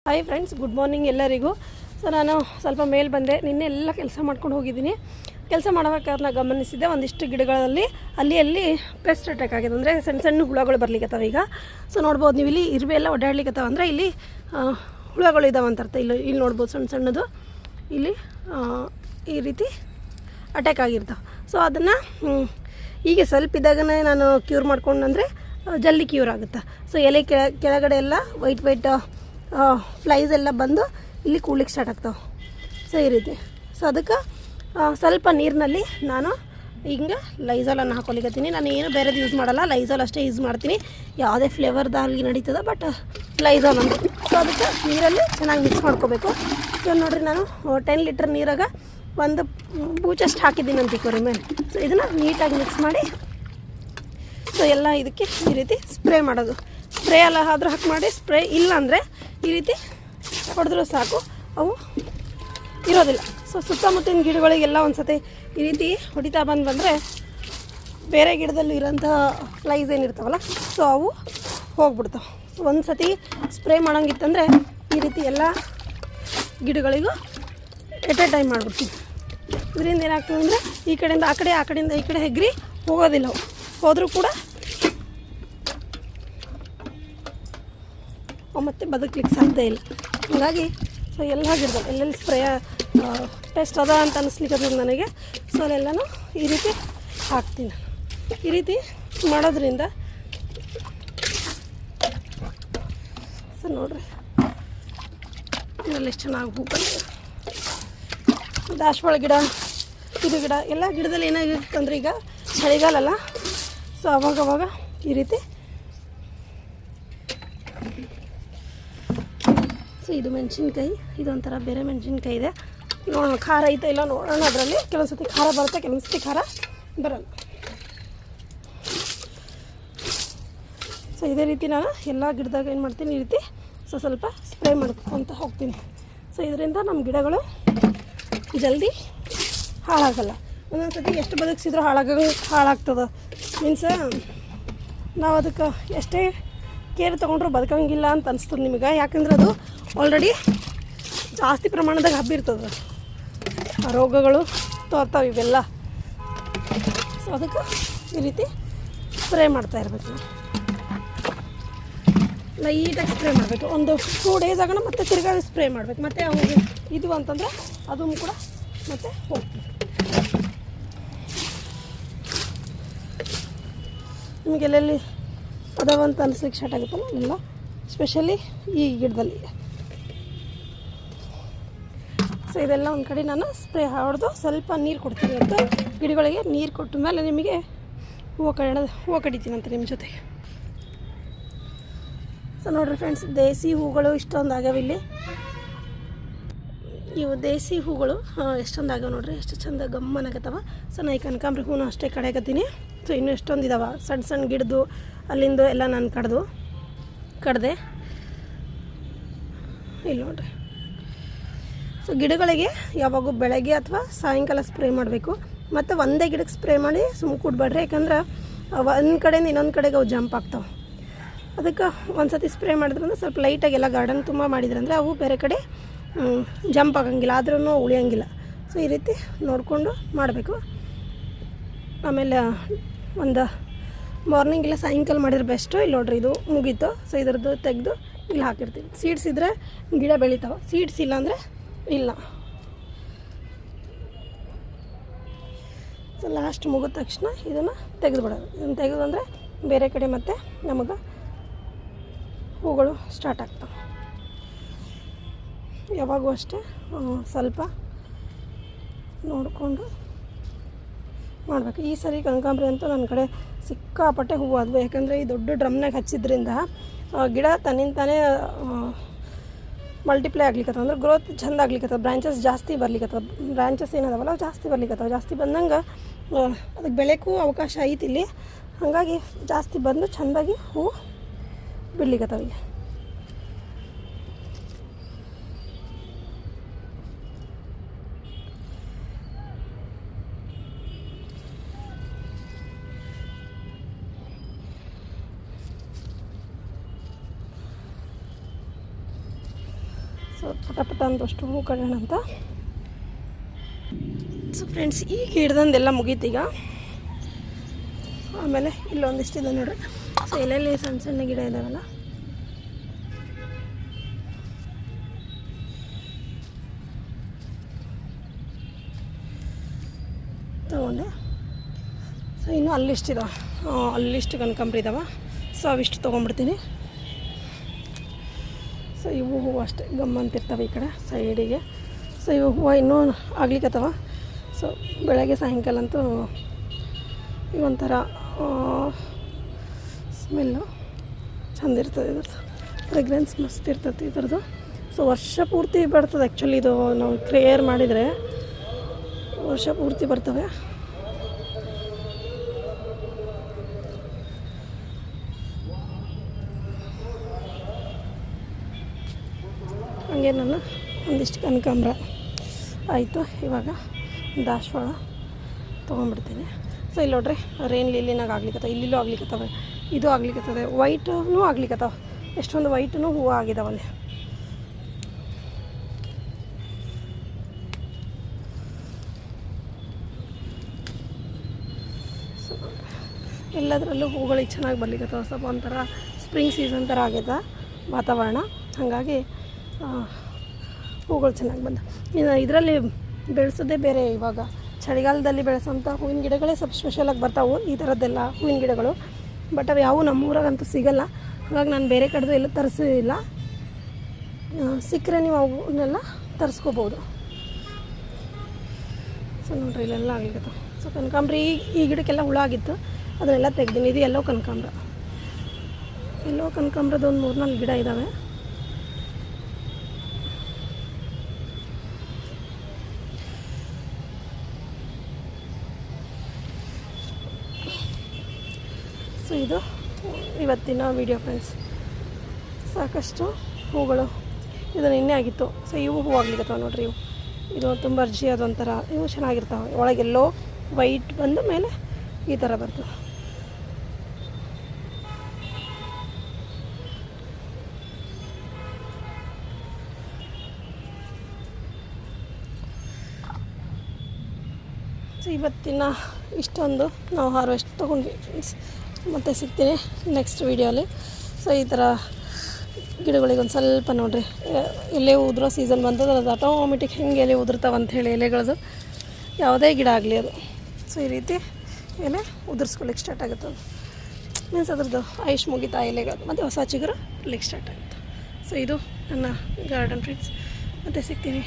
Hi friends, good morning ಎಲ್ಲರಿಗೂ. So ನಾನು ಸ್ವಲ್ಪ ಮೇಲೆ ಬಂದೆ. ನಿನ್ನೆ ಎಲ್ಲ ಕೆಲಸ ಮಾಡ್ಕೊಂಡು ಹೋಗಿದ್ದೀನಿ. ಕೆಲಸ ಮಾಡಬೇಕಾದ್ರೆ ನಾನು ಗಮನಿಸಿದ್ದೆ, ಒಂದಿಷ್ಟು ಗಿಡಗಳಲ್ಲಿ ಅಲ್ಲಿ ಪೆಸ್ಟ್ ಅಟ್ಯಾಕ್ ಆಗಿದೆ. ಅಂದರೆ ಸಣ್ಣ ಸಣ್ಣ ಹುಳಗಳು ಬರ್ಲಿಕ್ಕತ್ತವ ಈಗ. ಸೊ ನೋಡ್ಬೋದು ನೀವು, ಇಲ್ಲಿ ಇರುವೆ ಎಲ್ಲ ಓಡಾಡ್ಲಿಕ್ಕತ್ತವ. ಅಂದರೆ ಇಲ್ಲಿ ಹುಳಗಳು ಇದಾವೆ ಅಂತ ಅರ್ಥ. ಇಲ್ಲಿ ನೋಡ್ಬೋದು ಸಣ್ಣ ಸಣ್ಣದು ಇಲ್ಲಿ ಈ ರೀತಿ ಅಟ್ಯಾಕ್ ಆಗಿರ್ತಾವೆ. ಸೊ ಅದನ್ನು ಈಗ ಸ್ವಲ್ಪ ಇದ್ದಾಗನೇ ನಾನು ಕ್ಯೂರ್ ಮಾಡ್ಕೊಂಡಂದರೆ ಜಲ್ದಿ ಕ್ಯೂರ್ ಆಗುತ್ತೆ. ಸೊ ಎಲೆ ಕೆಳಗಡೆ ಎಲ್ಲ ವೈಟ್ ಫ್ಲೈಸ್ ಎಲ್ಲ ಬಂದು ಇಲ್ಲಿ ಕೂಡ್ಲಿಕ್ಕೆ ಸ್ಟಾರ್ಟ್ ಆಗ್ತಾವೆ. ಸೊ ಈ ರೀತಿ. ಸೊ ಅದಕ್ಕೆ ಸ್ವಲ್ಪ ನೀರಿನಲ್ಲಿ ನಾನು ಹಿಂಗೆ ಲೈಝಾಲನ್ನು ಹಾಕೊಲಿಕತ್ತೀನಿ. ನಾನು ಏನು ಬೇರೆದು ಯೂಸ್ ಮಾಡಲ್ಲ, ಲೈಝಾಲ್ ಅಷ್ಟೇ ಯೂಸ್ ಮಾಡ್ತೀನಿ. ಯಾವುದೇ ಫ್ಲೇವರ್ದಾಗಿ ನಡೀತದೆ, ಬಟ್ ಲೈಝಾಲ್ ಅಂತ. ಸೊ ಅದಕ್ಕೆ ನೀರಲ್ಲಿ ಚೆನ್ನಾಗಿ ಮಿಕ್ಸ್ ಮಾಡ್ಕೋಬೇಕು. ಸೊ ನೋಡಿರಿ, ನಾನು 10 ಲೀಟ್ರ್ ನೀರಾಗ ಒಂದು ಬೂಚಷ್ಟು ಹಾಕಿದ್ದೀನಿ ಅಂತ ತಿಳ್ಕೊರಿ ಮೇಲೆ. ಸೊ ಇದನ್ನು ನೀಟಾಗಿ ಮಿಕ್ಸ್ ಮಾಡಿ, ಸೊ ಎಲ್ಲ ಇದಕ್ಕೆ ಈ ರೀತಿ ಸ್ಪ್ರೇ ಮಾಡೋದು. ಸ್ಪ್ರೇ ಎಲ್ಲ ಆದರೂ ಹಾಕಿ ಮಾಡಿ, ಸ್ಪ್ರೇ ಇಲ್ಲ ಅಂದರೆ ಈ ರೀತಿ ಹೊಡೆದ್ರೂ ಸಾಕು, ಅವು ಇರೋದಿಲ್ಲ. ಸೊ ಸುತ್ತಮುತ್ತಿನ ಗಿಡಗಳಿಗೆಲ್ಲ ಒಂದು ಸತಿ ಈ ರೀತಿ ಹೊಡಿತಾ ಬಂದರೆ ಬೇರೆ ಗಿಡದಲ್ಲಿ ಇರೋಂಥ ಫ್ಲೈಸ್ ಏನಿರ್ತಾವಲ್ಲ, ಸೊ ಅವು ಹೋಗ್ಬಿಡ್ತಾವೆ. ಸೊ ಒಂದು ಸತಿ ಸ್ಪ್ರೇ ಮಾಡೋಂಗಿತ್ತಂದರೆ ಈ ರೀತಿ ಎಲ್ಲ ಗಿಡಗಳಿಗೂ ಎಟ್ ಎ ಟೈಮ್ ಮಾಡಿಬಿಡ್ತೀವಿ. ಇದರಿಂದ ಏನಾಗ್ತದೆ ಅಂದರೆ ಈ ಕಡೆಯಿಂದ ಆ ಕಡೆ, ಆ ಕಡೆಯಿಂದ ಈ ಕಡೆ ಹೆಗ್ರಿ ಹೋಗೋದಿಲ್ಲ. ಅವು ಹೋದರೂ ಕೂಡ ಮತ್ತೆ ಬದುಕಲಿಕ್ಕೆ ಸಾಧ್ಯ ಇಲ್ಲ. ಹಾಗಾಗಿ ಸೊ ಎಲ್ಲ ಗಿಡಗಳು ಎಲ್ಲೆಲ್ಲಿ ಸ್ಪ್ರೇ ಪೆಸ್ಟ್ ಅದ ಅಂತ ಅನ್ನಿಸ್ಲಿಕ್ಕೆ ನನಗೆ. ಸೊ ಅಲ್ಲೆಲ್ಲನೂ ಈ ರೀತಿ ಹಾಕ್ತೀನಿ. ಈ ರೀತಿ ಮಾಡೋದ್ರಿಂದ ಸೊ ನೋಡ್ರಿ, ಇದರಲ್ಲಿ ಎಷ್ಟು ಚೆನ್ನಾಗಿ ಹೂ ಬಂದಿದೆ. ದಾಸವಾಳ ಗಿಡ, ಇದು ಗಿಡ, ಎಲ್ಲ ಗಿಡದಲ್ಲಿ ಏನಾಗಿರುತ್ತಂದ್ರೆ ಈಗ ಚಳಿಗಾಲಲ್ಲ, ಸೊ ಅವಾಗವಾಗ ಈ ರೀತಿ. ಸೊ ಇದು ಮೆಣಸಿನ್ಕಾಯಿ, ಇದೊಂಥರ ಬೇರೆ ಮೆಣಸಿನ್ಕಾಯಿ ಇದೆ. ನೋಡೋಣ ಖಾರ ಐತೆ ಇಲ್ಲ ನೋಡೋಣ. ಅದರಲ್ಲಿ ಕೆಲವೊಂದು ಸತಿ ಖಾರ ಬರುತ್ತೆ, ಕೆಲವೊಂದು ಸತಿ ಖಾರ ಬರಲ್ಲ. ಸೊ ಇದೇ ರೀತಿ ನಾನು ಎಲ್ಲ ಗಿಡದಾಗ ಏನು ಮಾಡ್ತೀನಿ, ಈ ರೀತಿ ಸ್ವಲ್ಪ ಸ್ಪ್ರೇ ಮಾಡ್ಕೊತ ಹೋಗ್ತೀನಿ. ಸೊ ಇದರಿಂದ ನಮ್ಮ ಗಿಡಗಳು ಜಲ್ದಿ ಹಾಳಾಗಲ್ಲ. ಒಂದೊಂದು ಸತಿ ಎಷ್ಟು ಬದುಕಿಸಿದ್ರೂ ಹಾಳಾಗ್ತದೆ. ಮೀನ್ಸ್ ನಾವು ಅದಕ್ಕೆ ಎಷ್ಟೇ ಕೇರ್ ತೊಗೊಂಡ್ರೂ ಬದುಕಂಗಿಲ್ಲ ಅಂತ ಅನಿಸ್ತದೆ ನಿಮಗೆ. ಯಾಕಂದ್ರೆ ಅದು ಆಲ್ರೆಡಿ ಜಾಸ್ತಿ ಪ್ರಮಾಣದಾಗ ಹಬ್ಬಿರ್ತದೆ, ಆ ರೋಗಗಳು ತೋರ್ತಾವೆ ಇವೆಲ್ಲ. ಸೊ ಅದಕ್ಕೆ ಈ ರೀತಿ ಸ್ಪ್ರೇ ಮಾಡ್ತಾ ಇರಬೇಕು. ಲೈಟಾಗಿ ಸ್ಪ್ರೇ ಮಾಡಬೇಕು. ಒಂದು 2 ಡೇಸ್ ಆಗೋಣ ಮತ್ತೆ ತಿರ್ಗಾ ಸ್ಪ್ರೇ ಮಾಡಬೇಕು. ಮತ್ತು ಅವಾಗ ಇದು ಅಂತಂದರೆ ಅದೂ ಕೂಡ ಮತ್ತೆ ಹೋಗ್ತೀವಿ. ನಿಮಗೆ ಎಲ್ಲೆಲ್ಲಿ ಅದಾವಂತ ಅನಿಸ್ಲಿಕ್ಕೆ ಸ್ಟಾರ್ಟ್ ಆಗುತ್ತಲ್ಲ, ಎಲ್ಲ ಸ್ಪೆಷಲಿ ಈ ಗಿಡದಲ್ಲಿ. ಸೊ ಇದೆಲ್ಲ ಒಂದು ಕಡೆ ನಾನು ಸ್ಪ್ರೇ ಹೊಡೆದು ಸ್ವಲ್ಪ ನೀರು ಕೊಡ್ತೀನಿ ಅಂತ ಗಿಡಗಳಿಗೆ. ನೀರು ಕೊಟ್ಟ ಮೇಲೆ ನಿಮಗೆ ಹೂವು ಕಡಿತೀನಂತೆ ನಿಮ್ಮ ಜೊತೆಗೆ. ಸೊ ನೋಡಿರಿ ಫ್ರೆಂಡ್ಸ್, ದೇಸಿ ಹೂಗಳು ಇಷ್ಟೊಂದು ಆಗ್ಯಾವ ಇಲ್ಲಿ. ಇವು ದೇಸಿ ಹೂಗಳು ಎಷ್ಟೊಂದು ಆಗ್ಯಾವ ನೋಡ್ರಿ, ಎಷ್ಟು ಚಂದ ಗಮ್ಮನಾಗತ್ತವ. ಸೊ ನಾನು ಈ ಕನಕಾಂಬರಿ ಹೂವು ಅಷ್ಟೇ ಕಡೆಗತ್ತೀನಿ. ಸೊ ಇನ್ನೂ ಎಷ್ಟೊಂದು ಇದಾವೆ ಸಣ್ಣ ಸಣ್ಣ ಗಿಡದು, ಅಲ್ಲಿಂದ ಎಲ್ಲ ನಾನು ಕಡ್ದೆ ಇಲ್ಲಿ ನೋಡ್ರಿ. ಸೊ ಗಿಡಗಳಿಗೆ ಯಾವಾಗೂ ಬೆಳಗ್ಗೆ ಅಥವಾ ಸಾಯಂಕಾಲ ಸ್ಪ್ರೇ ಮಾಡಬೇಕು. ಮತ್ತು ಒಂದೇ ಗಿಡಕ್ಕೆ ಸ್ಪ್ರೇ ಮಾಡಿ ಸುಮ್ಮನೆ ಕೂಡ್ಬೇಡ್ರಿ. ಯಾಕಂದ್ರೆ ಒಂದು ಕಡೆಯಿಂದ ಇನ್ನೊಂದು ಕಡೆಗೆ ಅವು ಜಂಪ್ ಆಗ್ತಾವೆ. ಅದಕ್ಕೆ ಒಂದು ಸತಿ ಸ್ಪ್ರೇ ಮಾಡಿದ್ರಂದ್ರೆ ಸ್ವಲ್ಪ ಲೈಟಾಗಿ ಎಲ್ಲ ಗಾರ್ಡನ್ ತುಂಬ ಮಾಡಿದ್ರಂದರೆ ಅವು ಬೇರೆ ಕಡೆ ಜಂಪ್ ಆಗಂಗಿಲ್ಲ, ಆದ್ರೂ ಉಳಿಯೋಂಗಿಲ್ಲ. ಸೊ ಈ ರೀತಿ ನೋಡಿಕೊಂಡು ಮಾಡಬೇಕು. ಆಮೇಲೆ ಒಂದು ಮಾರ್ನಿಂಗ್ ಇಲ್ಲ ಸಾಯಂಕಾಲ ಮಾಡಿದ್ರೆ ಬೆಸ್ಟು. ಇಲ್ಲಿ ನೋಡ್ರಿ, ಇದು ಮುಗೀತು. ಸೊ ಇದ್ರದ್ದು ತೆಗೆದು ಇಲ್ಲಿ ಹಾಕಿರ್ತೀನಿ. ಸೀಡ್ಸ್ ಇದ್ದರೆ ಗಿಡ ಬೆಳಿತಾವೆ, ಸೀಡ್ಸ್ ಇಲ್ಲ ಅಂದರೆ ಇಲ್ಲ. ಸೊ ಲಾಸ್ಟ್ ಮುಗಿದ ತಕ್ಷಣ ಇದನ್ನು ತೆಗೆದುಬಿಡೋದು. ಇದನ್ನು ತೆಗೆದಂದರೆ ಬೇರೆ ಕಡೆ ಮತ್ತೆ ನಮಗೆ ಹೂಗಳು ಸ್ಟಾರ್ಟ್ ಆಗ್ತವೆ. ಯಾವಾಗೂ ಅಷ್ಟೇ ಸ್ವಲ್ಪ ನೋಡಿಕೊಂಡು ಮಾಡಬೇಕು. ಈ ಸರಿ ಕನಕಾಂಬರಿ ಅಂತೂ ನನ್ನ ಕಡೆ ಸಿಕ್ಕಾಪಟ್ಟೆ ಹೂವು ಆದವು. ಯಾಕಂದರೆ ಈ ದೊಡ್ಡ ಡ್ರಮ್ನಾಗ ಹಚ್ಚಿದ್ರಿಂದ ಗಿಡ ತನ್ನಿಂತಾನೇ ಮಲ್ಟಿಪ್ಲೈ ಆಗ್ಲಿಕ್ಕತ್ತವ. ಅಂದ್ರೆ ಗ್ರೋತ್ ಚೆಂದ ಆಗ್ಲಿಕ್ಕತ್ತವ, ಬ್ರಾಂಚಸ್ ಜಾಸ್ತಿ ಬರ್ಲಿಕ್ಕತ್ತವ. ಬ್ರಾಂಚಸ್ ಏನದಾವಲ್ಲ ಜಾಸ್ತಿ ಬರ್ಲಿಕ್ಕತ್ತವ. ಜಾಸ್ತಿ ಬಂದಂಗೆ ಅದಕ್ಕೆ ಬೆಳೆಗೂ ಅವಕಾಶ ಐತಿ ಇಲ್ಲಿ. ಹಾಗಾಗಿ ಜಾಸ್ತಿ ಬಂದು ಚೆಂದಾಗಿ ಹೂವು ಬಿಡ್ಲಿಕ್ಕತ್ತವ ಇಲ್ಲಿ. ಸೊ ಪಟ ಅಂತಷ್ಟು ಹೂ ಕಟ್ಟೋಣ ಅಂತ. ಸೊ ಫ್ರೆಂಡ್ಸ್, ಈಗ ಹಿಡ್ದಂದೆಲ್ಲ ಮುಗೀತೀಗ. ಆಮೇಲೆ ಇಲ್ಲೊಂದಿಷ್ಟಿದೆ ನೋಡ್ರಿ. ಸೊ ಎಲ್ಲೆಲ್ಲಿ ಸಣ್ಣ ಸಣ್ಣ ಗಿಡ ಇದ್ದಾವಲ್ಲ, ತೊಗೊಂಡೆ. ಸೊ ಇನ್ನೂ ಅಲ್ಲಿಷ್ಟಿದಾವೆ, ಅಲ್ಲಿಷ್ಟು ಕನಕಾಂಬ್ರಿ ಇದ್ದಾವೆ. ಸೊ ಅವಿಷ್ಟು ತೊಗೊಂಡ್ಬಿಡ್ತೀನಿ. ಸೊ ಇವು ಹೂವು ಅಷ್ಟೇ ಗಮ್ಮಂತಿರ್ತವೆ ಈ ಕಡೆ ಸೈಡಿಗೆ. ಸೊ ಇವು ಹೂವು ಇನ್ನೂ ಆಗ್ಲಿಕ್ಕತ್ತವ. ಸೊ ಬೆಳಗ್ಗೆ ಸಾಯಂಕಾಲ ಅಂತೂ ಇವೊಂಥರ ಸ್ಮೆಲ್ಲು ಚಂದ ಇರ್ತದೆ. ಇದ್ರದ್ದು ಫ್ರೆಗ್ರೆನ್ಸ್ ಮಸ್ತ್ ಇರ್ತದೆ ಇದ್ರದ್ದು. ಸೊ ವರ್ಷ ಪೂರ್ತಿ ಬರ್ತದೆ. ಆ್ಯಕ್ಚುಲಿ ಇದು ನಾವು ಕೇರ್ ಮಾಡಿದರೆ ವರ್ಷ ಪೂರ್ತಿ ಬರ್ತವೆ. ಹಾಗೆ ನಾನು ಒಂದಿಷ್ಟು ಕನಕಾಂಬ್ರ ಆಯಿತು. ಇವಾಗ ದಾಸವಾಳ ತೊಗೊಂಡ್ಬಿಡ್ತೀನಿ. ಸೊ ಇಲ್ಲಿ ನೋಡ್ರಿ, ರೇನ್ ಲಿಲ್ಲಿನಾಗ ಆಗ್ಲಿಕ್ಕತ್ತವೆ, ಇಲ್ಲಿಲೂ ಆಗ್ಲಿಕ್ಕತ್ತವೆ, ಇದು ಆಗ್ಲಿಕ್ಕತ್ತದೆ, ವೈಟೂ ಆಗ್ಲಿಕ್ಕತ್ತವೆ. ಎಷ್ಟೊಂದು ವೈಟೂ ಹೂವು ಆಗಿದಾವಲ್ಲಿ. ಸೊ ಎಲ್ಲದರಲ್ಲೂ ಹೂಗಳಿಗೆ ಚೆನ್ನಾಗಿ ಬರ್ಲಿಕ್ಕತ್ತವೆ. ಸ್ವಲ್ಪ ಒಂಥರ ಸ್ಪ್ರಿಂಗ್ ಸೀಸನ್ ಥರ ಆಗೈತೆ ವಾತಾವರಣ. ಹಾಗಾಗಿ ಹೂಗಳು ಚೆನ್ನಾಗಿ ಬಂದ. ಇನ್ನು ಇದರಲ್ಲಿ ಬೆಳೆಸೋದೇ ಬೇರೆ. ಇವಾಗ ಚಳಿಗಾಲದಲ್ಲಿ ಬೆಳೆಸೋಂಥ ಹೂವಿನ ಗಿಡಗಳೇ ಸ್ವಲ್ಪ ಸ್ಪೆಷಲಾಗಿ ಬರ್ತಾವೆ, ಈ ಥರದ್ದೆಲ್ಲ ಹೂವಿನ ಗಿಡಗಳು. ಬಟ್ ಅವು ಯಾವೂ ನಮ್ಮೂರಾಗಂತೂ ಸಿಗೋಲ್ಲ. ಹಾಗಾಗಿ ನಾನು ಬೇರೆ ಕಡೆದು ಎಲ್ಲೂ ತರಿಸಿಲ್ಲ. ಸಿಕ್ಕರೆ ನೀವು ಅವನ್ನೆಲ್ಲ ತರಿಸ್ಕೋಬೋದು. ಸೊ ನೋಡ್ರಿ, ಇಲ್ಲೆಲ್ಲ ಆಗ್ಲಿಕ್ಕೆ. ಸೊ ಕನಕಾಂಬ್ರಿ ಈ ಗಿಡಕ್ಕೆಲ್ಲ ಹುಳ ಆಗಿತ್ತು, ಅದನ್ನೆಲ್ಲ ತೆಗ್ದೀನಿ. ಇದು ಎಲ್ಲೋ ಕನಕಾಂಬ್ರ, ಎಲ್ಲೋ ಕನಕಾಂಬ್ರದ ಒಂದು 3-4 ಗಿಡ ಇದ್ದಾವೆ. ಸೊ ಇದು ಇವತ್ತಿನ ವಿಡಿಯೋ ಫ್ರೆಂಡ್ಸ್. ಸಾಕಷ್ಟು ಹೂಗಳು. ಇದು ನಿನ್ನೆ ಆಗಿತ್ತು. ಸೊ ಇವು ಹೂ ಆಗ್ಲಿಕ್ಕತ್ತವೆ ನೋಡ್ರಿ. ಇದು ತುಂಬ ಅರ್ಜಿ ಅದೊಂಥರ, ಇವು ಚೆನ್ನಾಗಿರ್ತಾವೆ. ಒಳಗೆಲ್ಲೋ ವೈಟ್ ಬಂದ ಮೇಲೆ ಈ ಥರ ಬರ್ತದೆ. ಸೊ ಇವತ್ತಿನ ಇಷ್ಟೊಂದು ನಾವು ಹಾರ್ವೆಸ್ಟ್ ತೊಗೊಂಡ್ವಿ ಫ್ರೆಂಡ್ಸ್. ಮತ್ತೆ ಸಿಗ್ತೀನಿ ನೆಕ್ಸ್ಟ್ ವೀಡಿಯೋಲಿ. ಸೊ ಈ ಥರ ಗಿಡಗಳಿಗೆ ಒಂದು ಸ್ವಲ್ಪ ನೋಡಿರಿ, ಎಲೆ ಉದುರೋ ಸೀಸನ್ ಬಂತಂದ್ರೆ ಅದು ಆಟೋಮೆಟಿಕ್ ಹೆಂಗೆ ಎಲೆ ಉದುರ್ತಾವೆ ಅಂಥೇಳಿ ಎಲೆಗಳದು, ಯಾವುದೇ ಗಿಡ ಆಗಲಿ ಅದು. ಸೊ ಈ ರೀತಿ ಎಲೆ ಉದುರಿಸ್ಕೊಳ್ಳಿಕ್ಕೆ ಸ್ಟಾರ್ಟ್ ಆಗುತ್ತೆ. ಮೀನ್ಸ್ ಅದ್ರದ್ದು ಆಯುಷ್ ಮುಗಿತಾ ಎಲೆಗಳು, ಮತ್ತು ಹೊಸ ಚಿಗುರು ಇರ್ಲಿಕ್ಕೆ ಸ್ಟಾರ್ಟ್ ಆಗುತ್ತೆ. ಸೊ ಇದು ನನ್ನ ಗಾರ್ಡನ್ ಫ್ರೆಂಡ್ಸ್. ಮತ್ತೆ ಸಿಗ್ತೀನಿ.